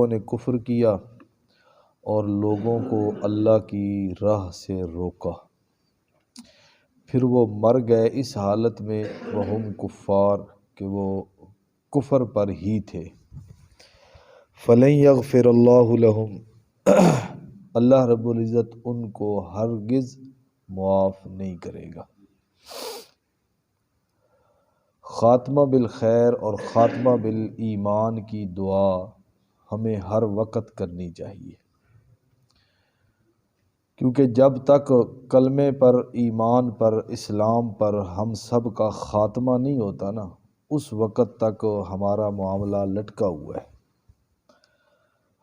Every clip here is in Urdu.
لوگوں نے کفر کیا اور لوگوں کو اللہ کی راہ سے روکا، پھر وہ مر گئے اس حالت میں وہم کفار کہ وہ کفر پر ہی تھے، فلن یغفر اللہ لہم اللہ رب العزت ان کو ہرگز معاف نہیں کرے گا۔ خاتمہ بالخیر اور خاتمہ بالایمان کی دعا ہمیں ہر وقت کرنی چاہیے، کیونکہ جب تک کلمے پر، ایمان پر، اسلام پر ہم سب کا خاتمہ نہیں ہوتا نا، اس وقت تک ہمارا معاملہ لٹکا ہوا ہے۔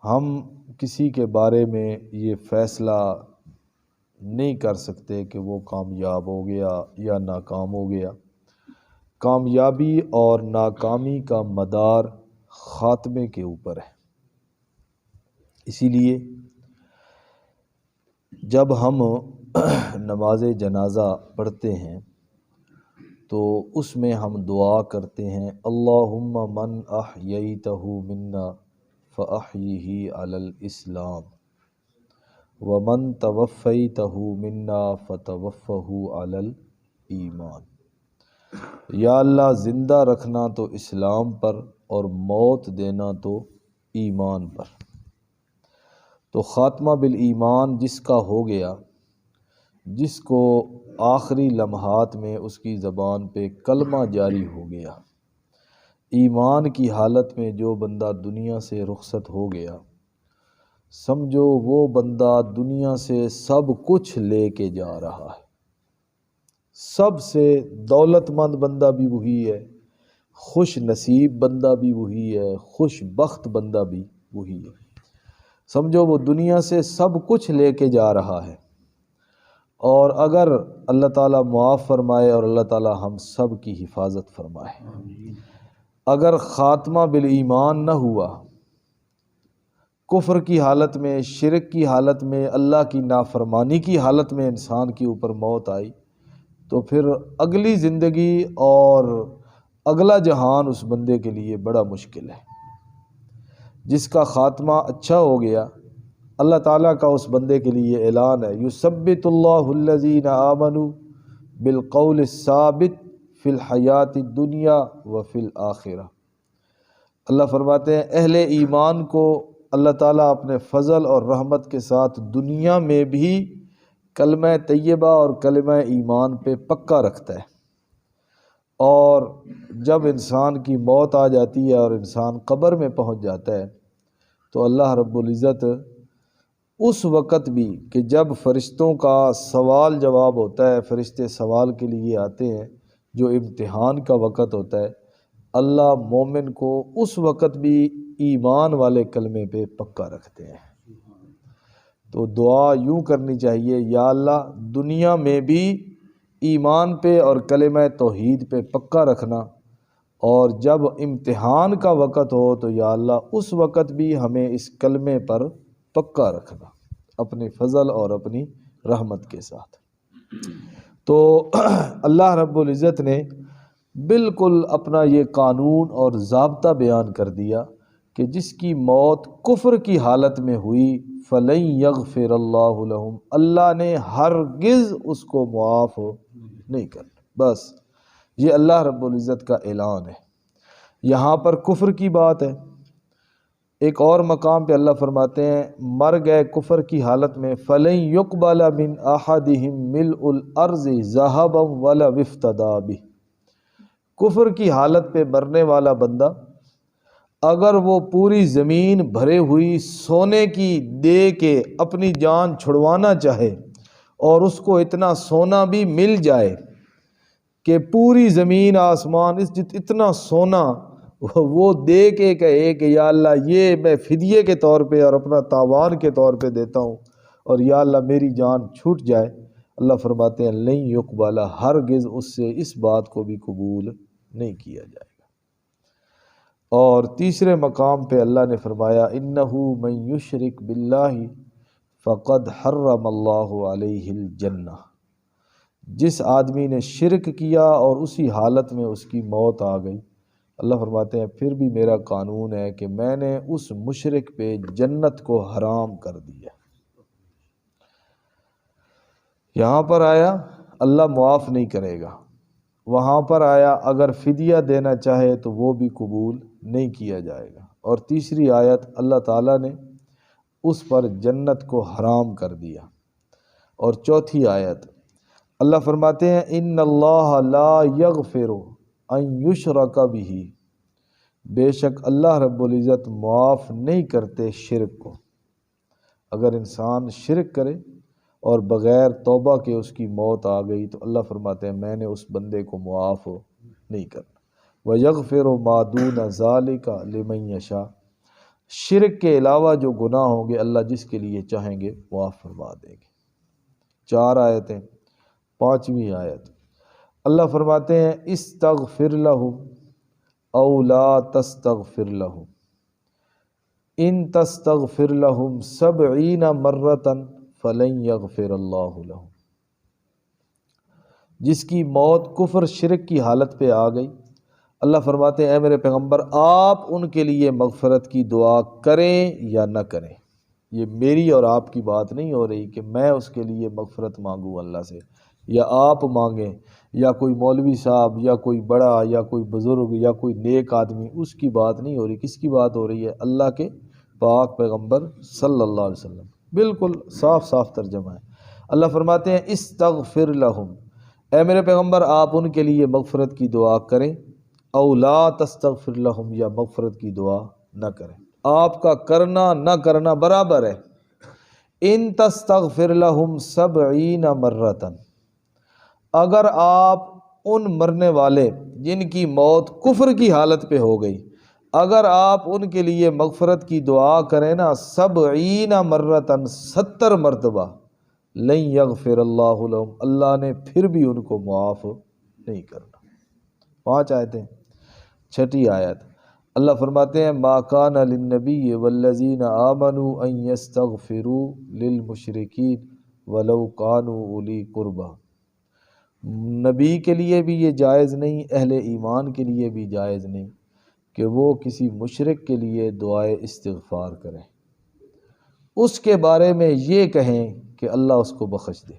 ہم کسی کے بارے میں یہ فیصلہ نہیں کر سکتے کہ وہ کامیاب ہو گیا یا ناکام ہو گیا۔ کامیابی اور ناکامی کا مدار خاتمے کے اوپر ہے۔ اسی لیے جب ہم نماز جنازہ پڑھتے ہیں تو اس میں ہم دعا کرتے ہیں، اللہم من احییتہ منا فاحیہ علی الاسلام ومن توفیتہ منا فتوفہ علی الایمان۔ یا اللہ زندہ رکھنا تو اسلام پر اور موت دینا تو ایمان پر۔ تو خاتمہ بالایمان جس کا ہو گیا، جس کو آخری لمحات میں اس کی زبان پہ کلمہ جاری ہو گیا، ایمان کی حالت میں جو بندہ دنیا سے رخصت ہو گیا، سمجھو وہ بندہ دنیا سے سب کچھ لے کے جا رہا ہے۔ سب سے دولت مند بندہ بھی وہی ہے، خوش نصیب بندہ بھی وہی ہے، خوش بخت بندہ بھی وہی ہے۔ سمجھو وہ دنیا سے سب کچھ لے کے جا رہا ہے، اور اگر اللہ تعالیٰ معاف فرمائے اور اللہ تعالیٰ ہم سب کی حفاظت فرمائے، اگر خاتمہ بالایمان نہ ہوا، کفر کی حالت میں، شرک کی حالت میں، اللہ کی نافرمانی کی حالت میں انسان کے اوپر موت آئی، تو پھر اگلی زندگی اور اگلا جہان اس بندے کے لیے بڑا مشکل ہے۔ جس کا خاتمہ اچھا ہو گیا، اللہ تعالیٰ کا اس بندے کے لیے اعلان ہے، یثبت اللہ الذین آمنوا بالقول الثابت فی الحیات الدنیا وفی الآخرہ۔ اللہ فرماتے ہیں اہل ایمان کو اللہ تعالیٰ اپنے فضل اور رحمت کے ساتھ دنیا میں بھی کلمہ طیبہ اور کلمہ ایمان پہ پکا رکھتا ہے، اور جب انسان کی موت آ جاتی ہے اور انسان قبر میں پہنچ جاتا ہے تو اللہ رب العزت اس وقت بھی کہ جب فرشتوں کا سوال جواب ہوتا ہے، فرشتے سوال کے لیے آتے ہیں، جو امتحان کا وقت ہوتا ہے، اللہ مومن کو اس وقت بھی ایمان والے کلمے پہ پکا رکھتے ہیں۔ تو دعا یوں کرنی چاہیے، یا اللہ دنیا میں بھی ایمان پہ اور کلمہ توحید پہ پکا رکھنا، اور جب امتحان کا وقت ہو تو یا اللہ اس وقت بھی ہمیں اس کلمے پر پکا رکھنا اپنے فضل اور اپنی رحمت کے ساتھ۔ تو اللہ رب العزت نے بالکل اپنا یہ قانون اور ضابطہ بیان کر دیا کہ جس کی موت کفر کی حالت میں ہوئی، فَلَن يَغْفِرَ اللَّهُ لَهُمْ اللہ نے ہرگز اس کو معاف نہیں کرنا۔ بس یہ اللہ رب العزت کا اعلان ہے۔ یہاں پر کفر کی بات ہے، ایک اور مقام پہ اللہ فرماتے ہیں مر گئے کفر کی حالت میں، فَلَن يُقْبَلَ مِنْ أَحَدِهِمْ مِلْءُ الْأَرْضِ ذَهَبًا وَلَوِ افْتَدَىٰ بِهِ۔ کفر کی حالت پہ مرنے والا بندہ اگر وہ پوری زمین بھرے ہوئی سونے کی دے کے اپنی جان چھڑوانا چاہے، اور اس کو اتنا سونا بھی مل جائے کہ پوری زمین آسمان اتنا سونا وہ دے کے کہے کہ یا اللہ یہ میں فدیے کے طور پہ اور اپنا تاوان کے طور پہ دیتا ہوں، اور یا اللہ میری جان چھوٹ جائے، اللہ فرماتے ہیں لن یقبل ہرگز اس سے اس بات کو بھی قبول نہیں کیا جائے گا۔ اور تیسرے مقام پہ اللہ نے فرمایا انہ من یشرک باللہ فقد حرم اللہ علیہ الجنہ۔ جس آدمی نے شرک کیا اور اسی حالت میں اس کی موت آ گئی، اللہ فرماتے ہیں پھر بھی میرا قانون ہے کہ میں نے اس مشرک پہ جنت کو حرام کر دیا۔ یہاں پر آیا اللہ معاف نہیں کرے گا، وہاں پر آیا اگر فدیہ دینا چاہے تو وہ بھی قبول نہیں کیا جائے گا، اور تیسری آیت اللہ تعالیٰ نے اس پر جنت کو حرام کر دیا، اور چوتھی آیت اللہ فرماتے ہیں ان اللہ لا یغفر ان یشرک بہ، بے شک اللہ رب العزت معاف نہیں کرتے شرک کو۔ اگر انسان شرک کرے اور بغیر توبہ کے اس کی موت آ گئی تو اللہ فرماتے ہیں میں نے اس بندے کو معاف نہیں کرنا۔ وَيَغْفِرُ مَا دُونَ ذَلِكَ لِمَن يَشَاءُ، شرک کے علاوہ جو گناہ ہوں گے اللہ جس کے لیے چاہیں گے معاف فرما دیں گے۔ 4 آیتیں، 5ویں آیت اللہ فرماتے ہیں استغفر لہم او لا تستغفر لہم ان تستغفر لہم 70 مرۃ فلن یغفر اللہ لہم، جس کی موت کفر شرک کی حالت پہ آ گئی اللہ فرماتے ہیں اے میرے پیغمبر آپ ان کے لیے مغفرت کی دعا کریں یا نہ کریں۔ یہ میری اور آپ کی بات نہیں ہو رہی کہ میں اس کے لیے مغفرت مانگوں اللہ سے، یا آپ مانگیں، یا کوئی مولوی صاحب، یا کوئی بڑا، یا کوئی بزرگ، یا کوئی نیک آدمی، اس کی بات نہیں ہو رہی۔ کس کی بات ہو رہی ہے؟ اللہ کے پاک پیغمبر صلی اللہ علیہ وسلم۔ بالکل صاف صاف ترجمہ ہے۔ اللہ فرماتے ہیں استغفر لہم، اے میرے پیغمبر آپ ان کے لیے مغفرت کی دعا کریں، او لا تستغفر لہم، یا مغفرت کی دعا نہ کریں۔ آپ کا کرنا نہ کرنا برابر ہے۔ ان تستغفر لہم 70 مرۃ، اگر آپ ان مرنے والے جن کی موت کفر کی حالت پہ ہو گئی، اگر آپ ان کے لیے مغفرت کی دعا کریں نا 70 مرۃ، 70 مرتبہ، لن یغفر اللہ لہم، اللہ نے پھر بھی ان کو معاف نہیں کرنا۔ 5 آیتیں، 6 آیت اللہ فرماتے ہیں ما کان للنبی والذین آمنوا ان یستغفروا للمشرکین ولو کانوا اولی قربی، نبی کے لیے بھی یہ جائز نہیں، اہل ایمان کے لیے بھی جائز نہیں کہ وہ کسی مشرک کے لیے دعائے استغفار کریں، اس کے بارے میں یہ کہیں کہ اللہ اس کو بخش دے،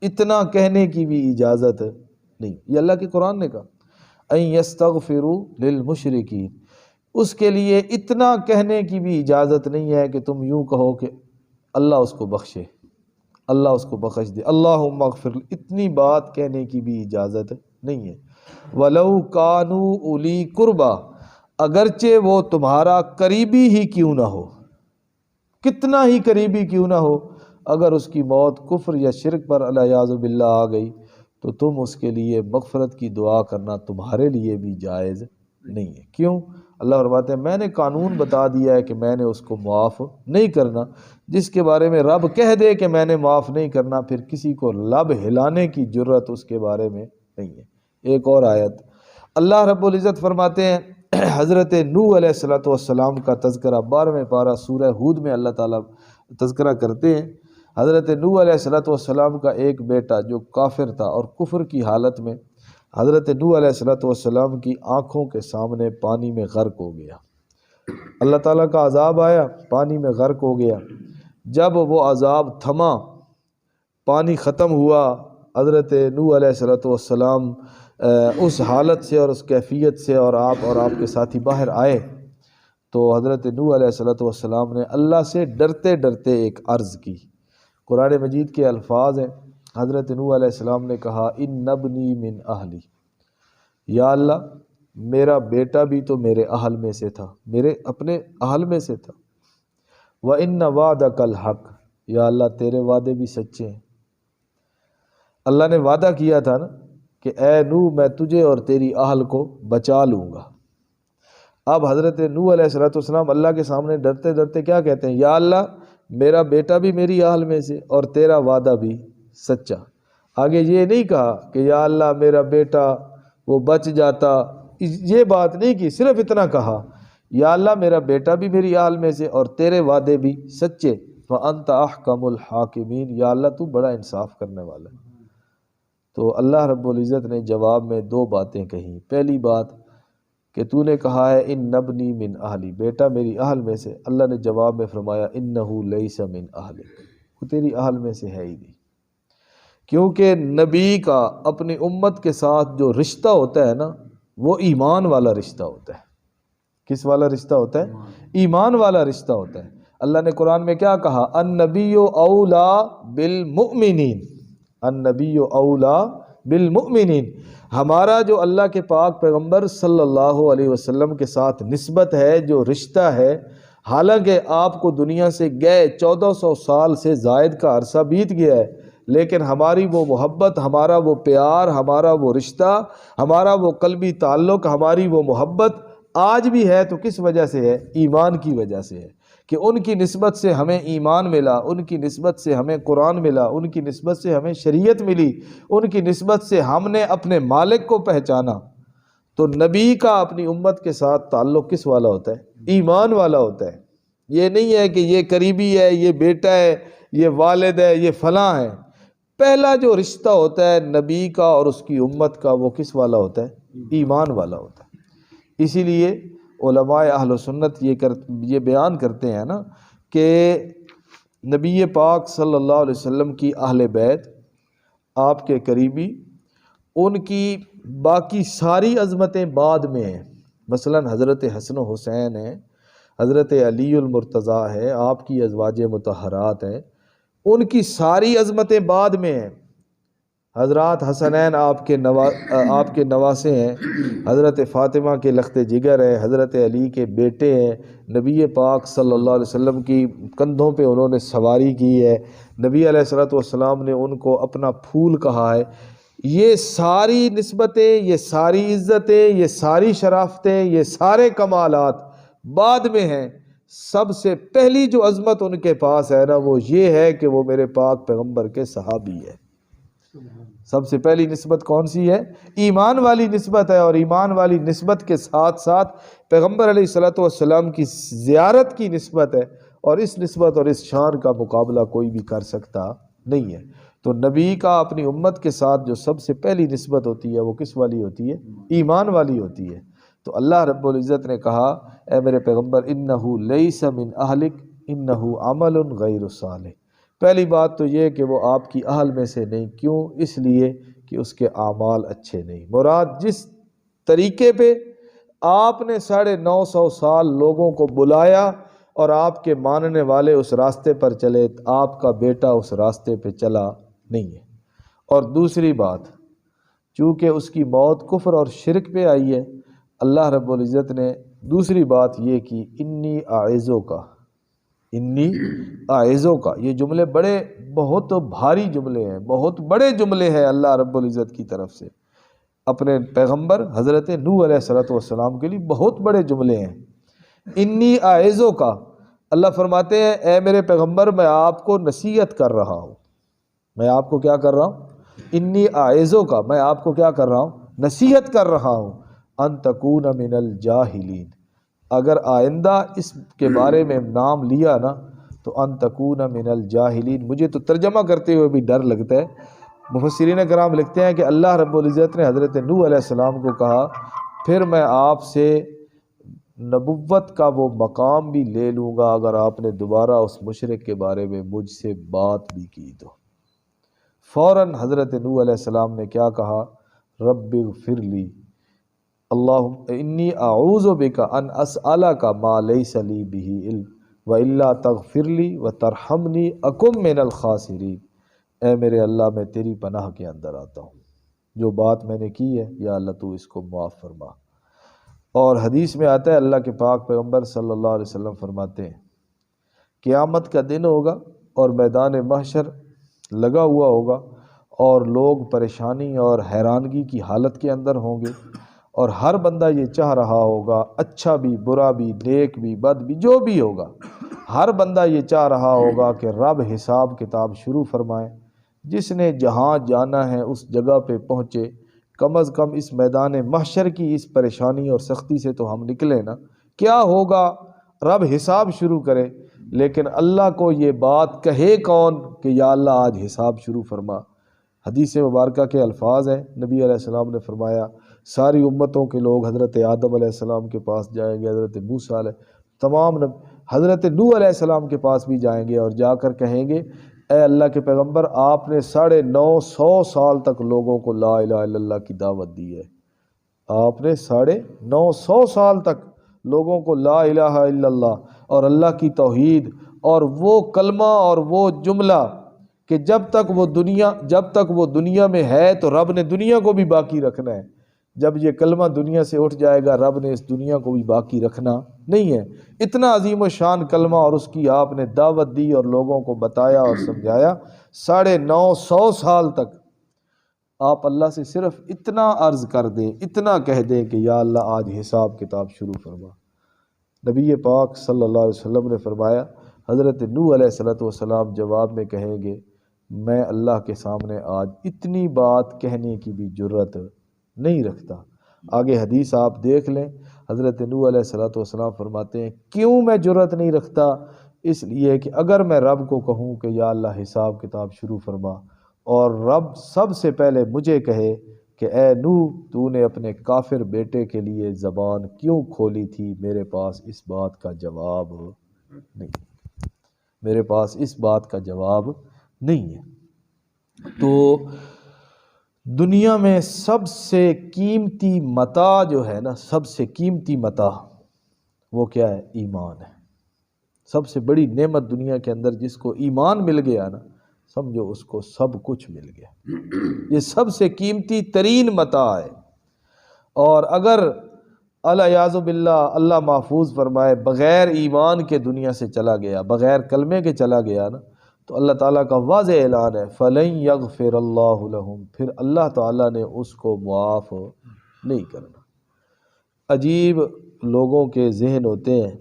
اتنا کہنے کی بھی اجازت نہیں۔ یہ اللہ کے قرآن نے کہا ان یستغفروا للمشرکین، اس کے لیے اتنا کہنے کی بھی اجازت نہیں ہے کہ تم یوں کہو کہ اللہ اس کو بخشے، اللہ اس کو بخش دے، اللہم اغفر، اتنی بات کہنے کی بھی اجازت نہیں ہے۔ وَلَوْ كَانُوا أُولِي قُرْبَىٰ، اگرچہ وہ تمہارا قریبی ہی کیوں نہ ہو، کتنا ہی قریبی کیوں نہ ہو، اگر اس کی موت کفر یا شرک پر العیاذ باللہ آ گئی تو تم اس کے لیے مغفرت کی دعا کرنا تمہارے لیے بھی جائز نہیں ہے۔ کیوں؟ اللہ فرماتے ہیں میں نے قانون بتا دیا ہے کہ میں نے اس کو معاف نہیں کرنا۔ جس کے بارے میں رب کہہ دے کہ میں نے معاف نہیں کرنا، پھر کسی کو لب ہلانے کی جرت اس کے بارے میں نہیں ہے۔ ایک اور آیت اللہ رب العزت فرماتے ہیں حضرت نوح علیہ السلام کا تذکرہ 12ویں پارہ سورہ ہود میں اللہ تعالیٰ تذکرہ کرتے ہیں۔ حضرت نوح علیہ السلام کا ایک بیٹا جو کافر تھا اور کفر کی حالت میں حضرت نوح علیہ السلام کی آنکھوں کے سامنے پانی میں غرق ہو گیا۔ اللہ تعالیٰ کا عذاب آیا، پانی میں غرق ہو گیا۔ جب وہ عذاب تھما، پانی ختم ہوا، حضرت نوح علیہ السلام اس حالت سے اور اس کیفیت سے اور آپ کے ساتھی باہر آئے تو حضرت نوح علیہ السلام نے اللہ سے ڈرتے ڈرتے ایک عرض کی۔ قرآن مجید کے الفاظ ہیں، حضرت نوح علیہ السلام نے کہا ان ابنی من اہلی، یا اللہ میرا بیٹا بھی تو میرے اہل میں سے تھا، میرے اپنے اہل میں سے تھا، وَإِنَّ وَعْدَكَ الْحَقُّ، یا اللہ تیرے وعدے بھی سچے ہیں۔ اللہ نے وعدہ کیا تھا نا کہ اے نوح میں تجھے اور تیری اہل کو بچا لوں گا۔ اب حضرت نوح علیہ السلام اللہ کے سامنے ڈرتے ڈرتے کیا کہتے ہیں؟ یا اللہ میرا بیٹا بھی میری اہل میں سے اور تیرا وعدہ بھی سچا۔ آگے یہ نہیں کہا کہ یا اللہ میرا بیٹا وہ بچ جاتا، یہ بات نہیں کی، صرف اتنا کہا یا اللہ میرا بیٹا بھی میری اہل میں سے اور تیرے وعدے بھی سچے، وَأَنْتَ أَحْكَمُ الْحَاكِمِينَ، یا اللہ تو بڑا انصاف کرنے والا ہے۔ تو اللہ رب العزت نے جواب میں 2 باتیں کہیں۔ پہلی بات کہ تو نے کہا ہے ان نبنی من اہلی، بیٹا میری اہل میں سے، اللہ نے جواب میں فرمایا انہو لیس من اہلک، وہ تیری اہل میں سے ہے ہی نہیں، کیونکہ نبی کا اپنی امت کے ساتھ جو رشتہ ہوتا ہے نا وہ ایمان والا رشتہ ہوتا ہے۔ کس والا رشتہ ہوتا ہے؟ ایمان والا رشتہ ہوتا ہے۔ اللہ نے قرآن میں کیا کہا؟ النبی اولا بالمؤمنین، النبی اولا بالمؤمنین، ہمارا جو اللہ کے پاک پیغمبر صلی اللہ علیہ وسلم کے ساتھ نسبت ہے، جو رشتہ ہے، حالانکہ آپ کو دنیا سے گئے 1400 سال سے زائد کا عرصہ بیت گیا ہے، لیکن ہماری وہ محبت، ہمارا وہ پیار، ہمارا وہ رشتہ، ہمارا وہ قلبی تعلق، ہماری وہ محبت آج بھی ہے۔ تو کس وجہ سے ہے؟ ایمان کی وجہ سے ہے، کہ ان کی نسبت سے ہمیں ایمان ملا، ان کی نسبت سے ہمیں قرآن ملا، ان کی نسبت سے ہمیں شریعت ملی، ان کی نسبت سے ہم نے اپنے مالک کو پہچانا۔ تو نبی کا اپنی امت کے ساتھ تعلق کس والا ہوتا ہے؟ ایمان والا ہوتا ہے۔ یہ نہیں ہے کہ یہ قریبی ہے، یہ بیٹا ہے، یہ والد ہے، یہ فلاں ہے۔ پہلا جو رشتہ ہوتا ہے نبی کا اور اس کی امت کا، وہ کس والا ہوتا ہے؟ ایمان والا ہوتا ہے۔ اسی لیے علماء اہل سنت یہ بیان کرتے ہیں نا کہ نبی پاک صلی اللہ علیہ وسلم کی اہل بیت، آپ کے قریبی، ان کی باقی ساری عظمتیں بعد میں ہیں۔ مثلا حضرت حسن و حسین ہیں، حضرت علی المرتضیٰ ہے، آپ کی ازواج مطہرات ہیں، ان کی ساری عظمتیں بعد میں ہیں۔ حضرات حسنین آپ کے نواسے ہیں، حضرت فاطمہ کے لخت جگر ہیں، حضرت علی کے بیٹے ہیں، نبی پاک صلی اللہ علیہ وسلم کی کندھوں پہ انہوں نے سواری کی ہے، نبی علیہ الصلوۃ والسلام نے ان کو اپنا پھول کہا ہے۔ یہ ساری نسبتیں، یہ ساری عزتیں، یہ ساری شرافتیں، یہ سارے کمالات بعد میں ہیں۔ سب سے پہلی جو عظمت ان کے پاس ہے نا وہ یہ ہے کہ وہ میرے پاک پیغمبر کے صحابی ہے۔ سب سے پہلی نسبت کون سی ہے؟ ایمان والی نسبت ہے، اور ایمان والی نسبت کے ساتھ ساتھ پیغمبر علیہ الصلوۃ والسلام کی زیارت کی نسبت ہے، اور اس نسبت اور اس شان کا مقابلہ کوئی بھی کر سکتا نہیں ہے۔ تو نبی کا اپنی امت کے ساتھ جو سب سے پہلی نسبت ہوتی ہے وہ کس والی ہوتی ہے؟ ایمان والی ہوتی ہے۔ تو اللہ رب العزت نے کہا اے میرے پیغمبر انہو لیس من اہلک انہو عمل غیر صالح۔ پہلی بات تو یہ کہ وہ آپ کی اہل میں سے نہیں، کیوں؟ اس لیے کہ اس کے اعمال اچھے نہیں۔ مراد جس طریقے پہ آپ نے 950 سال لوگوں کو بلایا اور آپ کے ماننے والے اس راستے پر چلے، آپ کا بیٹا اس راستے پہ چلا نہیں ہے۔ اور دوسری بات، چونکہ اس کی موت کفر اور شرک پہ آئی ہے، اللہ رب العزت نے دوسری بات یہ کی انی اعزو کا، یہ جملے بہت بھاری جملے ہیں، بہت بڑے جملے ہیں اللہ رب العزت کی طرف سے اپنے پیغمبر حضرت نوح علیہ السلام کے لیے بہت بڑے جملے ہیں۔ انی اعزو کا، اللہ فرماتے ہیں اے میرے پیغمبر میں آپ کو نصیحت کر رہا ہوں، میں آپ کو کیا کر رہا ہوں؟ انی اعزو کا، میں آپ کو کیا کر رہا ہوں؟ نصیحت کر رہا ہوں، ان تکون من الجاہلین، اگر آئندہ اس کے بارے میں نام لیا نا تو ان تکون من الجاہلین، مجھے تو ترجمہ کرتے ہوئے بھی ڈر لگتا ہے۔ مفسرین کرام لکھتے ہیں کہ اللہ رب العزت نے حضرت نوح علیہ السلام کو کہا پھر میں آپ سے نبوت کا وہ مقام بھی لے لوں گا اگر آپ نے دوبارہ اس مشرک کے بارے میں مجھ سے بات بھی کی تو۔ فوراً حضرت نوح علیہ السلام نے کیا کہا؟ رب اغفر لی اللہم انی اعوذ بک ان اسألک ما لیس لی بہ علم والا تغفر لی وترحمنی اکن من الخاسرین۔ اے میرے اللہ میں تیری پناہ کے اندر آتا ہوں، جو بات میں نے کی ہے یا اللہ تو اس کو معاف فرما۔ اور حدیث میں آتا ہے اللہ کے پاک پیغمبر صلی اللہ علیہ وسلم فرماتے ہیں قیامت کا دن ہوگا اور میدان محشر لگا ہوا ہوگا اور لوگ پریشانی اور حیرانگی کی حالت کے اندر ہوں گے، اور ہر بندہ یہ چاہ رہا ہوگا، اچھا بھی برا بھی نیک بھی بد بھی جو بھی ہوگا، ہر بندہ یہ چاہ رہا ہوگا کہ رب حساب کتاب شروع فرمائے۔ جس نے جہاں جانا ہے اس جگہ پہ پہنچے، کم از کم اس میدان محشر کی اس پریشانی اور سختی سے تو ہم نکلے نا۔ کیا ہوگا؟ رب حساب شروع کرے، لیکن اللہ کو یہ بات کہے کون کہ یا اللہ آج حساب شروع فرما؟ حدیث مبارکہ کے الفاظ ہیں، نبی علیہ السلام نے فرمایا ساری امتوں کے لوگ حضرت آدم علیہ السلام کے پاس جائیں گے، حضرت موسیٰ علیہ حضرت نوح علیہ السلام کے پاس بھی جائیں گے اور جا کر کہیں گے اے اللہ کے پیغمبر، آپ نے 950 سال تک لوگوں کو لا الہ الا اللہ کی دعوت دی ہے، آپ نے 950 سال تک لوگوں کو لا الہ الا اللہ اور اللہ کی توحید اور وہ کلمہ اور وہ جملہ کہ جب تک وہ دنیا میں ہے تو رب نے دنیا کو بھی باقی رکھنا ہے، جب یہ کلمہ دنیا سے اٹھ جائے گا رب نے اس دنیا کو بھی باقی رکھنا نہیں ہے۔ اتنا عظیم و شان کلمہ اور اس کی آپ نے دعوت دی اور لوگوں کو بتایا اور سمجھایا، 950 سال تک آپ اللہ سے صرف اتنا عرض کر دیں، اتنا کہہ دیں کہ یا اللہ آج حساب کتاب شروع فرما۔ نبی پاک صلی اللہ علیہ وسلم نے فرمایا، حضرت نوح علیہ السلام جواب میں کہیں گے میں اللہ کے سامنے آج اتنی بات کہنے کی بھی جرت نہیں رکھتا۔ آگے حدیث آپ دیکھ لیں، حضرت نوح علیہ السلام فرماتے ہیں کیوں میں جرت نہیں رکھتا؟ اس لیے کہ اگر میں رب کو کہوں کہ یا اللہ حساب کتاب شروع فرما اور رب سب سے پہلے مجھے کہے کہ اے نوح تو نے اپنے کافر بیٹے کے لیے زبان کیوں کھولی تھی، میرے پاس اس بات کا جواب نہیں، میرے پاس اس بات کا جواب نہیں ہے۔ تو دنیا میں سب سے قیمتی متاع جو ہے نا، سب سے قیمتی متاع وہ کیا ہے؟ ایمان ہے۔ سب سے بڑی نعمت دنیا کے اندر جس کو ایمان مل گیا نا، سمجھو اس کو سب کچھ مل گیا، یہ سب سے قیمتی ترین متاع ہے۔ اور اگر الیاذ باللہ اللہ محفوظ فرمائے بغیر ایمان کے دنیا سے چلا گیا، بغیر کلمے کے چلا گیا نا، تو اللہ تعالیٰ کا واضح اعلان ہے فَلَن يَغْفِرَ اللَّهُ لَهُمْ، پھر اللہ تعالیٰ نے اس کو معاف نہیں کرنا۔ عجیب لوگوں کے ذہن ہوتے ہیں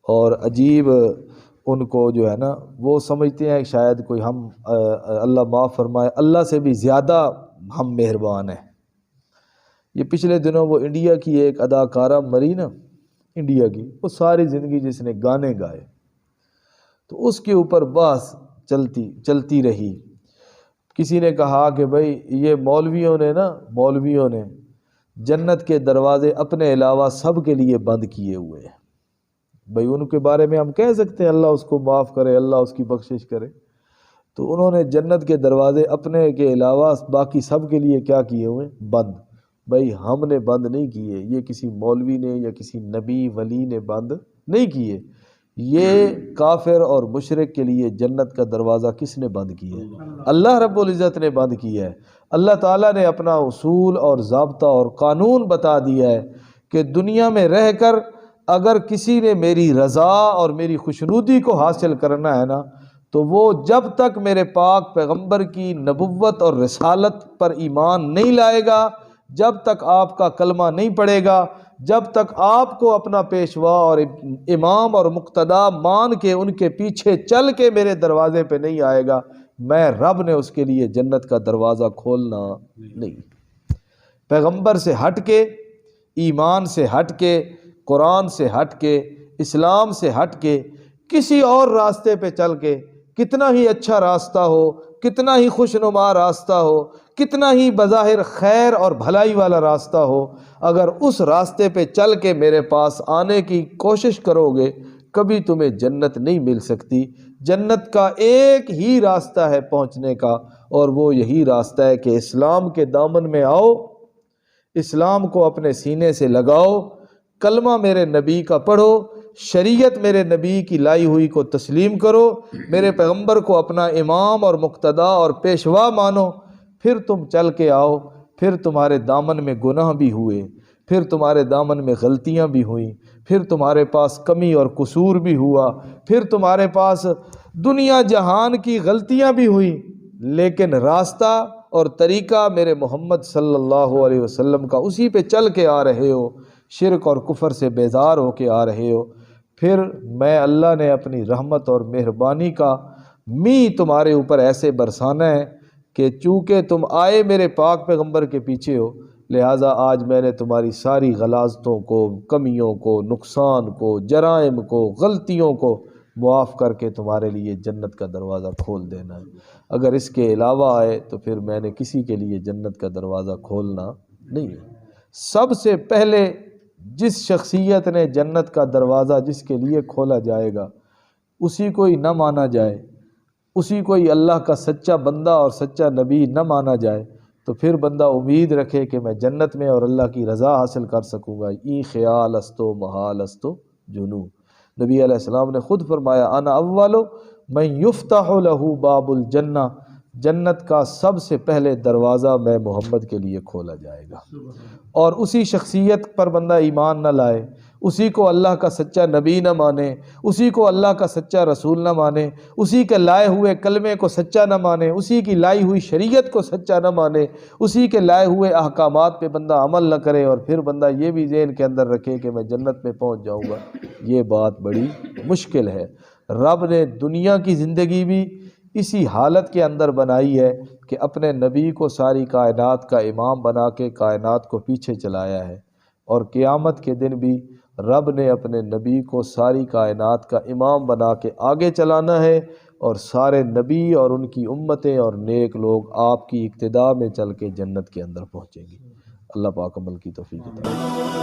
اور عجیب ان کو جو ہے نا وہ سمجھتے ہیں شاید کوئی ہم اللہ معاف فرمائے اللہ سے بھی زیادہ ہم مہربان ہیں۔ یہ پچھلے دنوں وہ انڈیا کی ایک اداکارہ مری نا، انڈیا کی، وہ ساری زندگی جس نے گانے گائے تو اس کے اوپر بحث چلتی رہی۔ کسی نے کہا کہ بھائی یہ مولویوں نے جنت کے دروازے اپنے علاوہ سب کے لیے بند کیے ہوئے ہیں، بھائی ان کے بارے میں ہم کہہ سکتے ہیں اللہ اس کو معاف کرے، اللہ اس کی بخشش کرے، تو انہوں نے جنت کے دروازے اپنے کے علاوہ باقی سب کے لیے کیا کیے ہوئے؟ بند۔ بھائی ہم نے بند نہیں کیے، یہ کسی مولوی نے یا کسی نبی ولی نے بند نہیں کیے، یہ کافر اور مشرک کے لیے جنت کا دروازہ کس نے بند کیا ہے؟ اللہ رب العزت نے بند کیا ہے۔ اللہ تعالیٰ نے اپنا اصول اور ضابطہ اور قانون بتا دیا ہے کہ دنیا میں رہ کر اگر کسی نے میری رضا اور میری خوشنودی کو حاصل کرنا ہے نا، تو وہ جب تک میرے پاک پیغمبر کی نبوت اور رسالت پر ایمان نہیں لائے گا، جب تک آپ کا کلمہ نہیں پڑھے گا، جب تک آپ کو اپنا پیشوا اور امام اور مقتدا مان کے ان کے پیچھے چل کے میرے دروازے پہ نہیں آئے گا، میں رب نے اس کے لیے جنت کا دروازہ کھولنا نہیں۔ پیغمبر سے ہٹ کے، ایمان سے ہٹ کے، قرآن سے ہٹ کے، اسلام سے ہٹ کے کسی اور راستے پہ چل کے، کتنا ہی اچھا راستہ ہو، کتنا ہی خوشنما راستہ ہو، کتنا ہی بظاہر خیر اور بھلائی والا راستہ ہو، اگر اس راستے پہ چل کے میرے پاس آنے کی کوشش کرو گے کبھی تمہیں جنت نہیں مل سکتی۔ جنت کا ایک ہی راستہ ہے پہنچنے کا، اور وہ یہی راستہ ہے کہ اسلام کے دامن میں آؤ، اسلام کو اپنے سینے سے لگاؤ، کلمہ میرے نبی کا پڑھو، شریعت میرے نبی کی لائی ہوئی کو تسلیم کرو، میرے پیغمبر کو اپنا امام اور مقتدا اور پیشوا مانو، پھر تم چل کے آؤ، پھر تمہارے دامن میں گناہ بھی ہوئے، پھر تمہارے دامن میں غلطیاں بھی ہوئیں، پھر تمہارے پاس کمی اور قصور بھی ہوا، پھر تمہارے پاس دنیا جہان کی غلطیاں بھی ہوئیں، لیکن راستہ اور طریقہ میرے محمد صلی اللہ علیہ وسلم کا، اسی پہ چل کے آ رہے ہو، شرک اور کفر سے بیزار ہو کے آ رہے ہو، پھر میں اللہ نے اپنی رحمت اور مہربانی کا می تمہارے اوپر ایسے برسانا ہے کہ چونکہ تم آئے میرے پاک پیغمبر کے پیچھے ہو، لہٰذا آج میں نے تمہاری ساری غلاظتوں کو، کمیوں کو، نقصان کو، جرائم کو، غلطیوں کو معاف کر کے تمہارے لیے جنت کا دروازہ کھول دینا ہے۔ اگر اس کے علاوہ آئے تو پھر میں نے کسی کے لیے جنت کا دروازہ کھولنا نہیں ہے۔ سب سے پہلے جس شخصیت نے جنت کا دروازہ جس کے لیے کھولا جائے گا اسی کو ہی نہ مانا جائے، اسی کو ہی اللہ کا سچا بندہ اور سچا نبی نہ مانا جائے، تو پھر بندہ امید رکھے کہ میں جنت میں اور اللہ کی رضا حاصل کر سکوں گا۔ ای خیال استو محال استو جنو، نبی علیہ السلام نے خود فرمایا انا اول من یفتح لہ باب الجنہ، جنت کا سب سے پہلے دروازہ میں محمد کے لیے کھولا جائے گا۔ اور اسی شخصیت پر بندہ ایمان نہ لائے، اسی کو اللہ کا سچا نبی نہ مانے، اسی کو اللہ کا سچا رسول نہ مانے، اسی کے لائے ہوئے کلمے کو سچا نہ مانے، اسی کی لائی ہوئی شریعت کو سچا نہ مانے، اسی کے لائے ہوئے احکامات پہ بندہ عمل نہ کرے، اور پھر بندہ یہ بھی ذہن کے اندر رکھے کہ میں جنت میں پہنچ جاؤں گا، یہ بات بڑی مشکل ہے۔ رب نے دنیا کی زندگی بھی اسی حالت کے اندر بنائی ہے کہ اپنے نبی کو ساری کائنات کا امام بنا کے کائنات کو پیچھے چلایا ہے، اور قیامت کے دن بھی رب نے اپنے نبی کو ساری کائنات کا امام بنا کے آگے چلانا ہے، اور سارے نبی اور ان کی امتیں اور نیک لوگ آپ کی اقتداء میں چل کے جنت کے اندر پہنچیں گے۔ اللہ پاک عمل کی توفیق عطا فرمائے۔